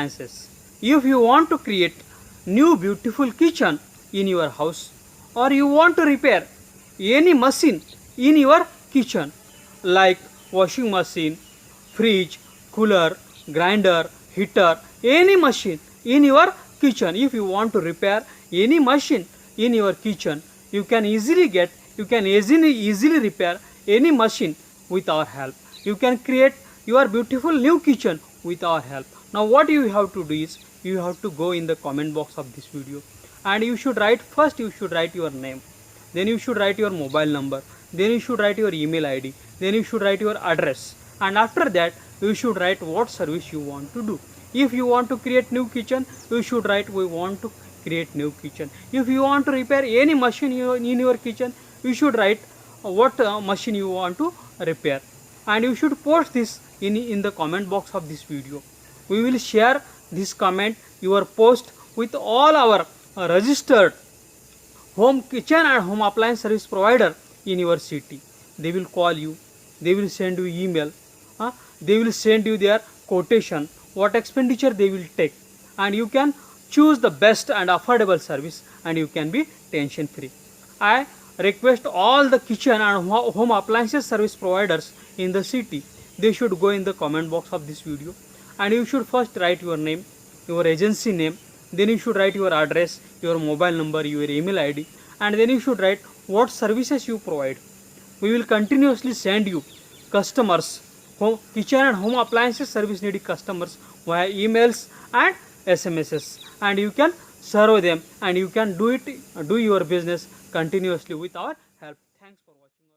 appliances. If you want to create new beautiful kitchen in your house, or you want to repair any machine in your kitchen like washing machine, fridge, cooler, grinder, heater, any machine in your kitchen, if you want to repair any machine in your kitchen, you can easily repair any machine with our help. You can create your beautiful new kitchen with our help. Now what you have to do is, you have to go in the comment box of this video, and you should write your name, then you should write your mobile number, then you should write your email id, then you should write your address, and after that you should write what service you want to do. If you want to create new kitchen, you should write we want to create new kitchen. If you want to repair any machine in your kitchen, you should write what machine you want to repair, and you should post this in the comment box of this video. We will share this comment, your post, with all our registered home kitchen and home appliance service provider in your city. They will call you, they will send you email, they will send you their quotation, what expenditure they will take, and you can choose the best and affordable service, and you can be tension free. I request all the kitchen and home appliances service providers in the city, they should go in the comment box of this video, and you should first write your name, your agency name, then you should write your address, your mobile number, your email id, and then you should write what services you provide. We will continuously send you customers, kitchen and home appliances service needy customers via emails and SMSs, and you can serve them, and you can do your business continuously with our help. Thanks for watching.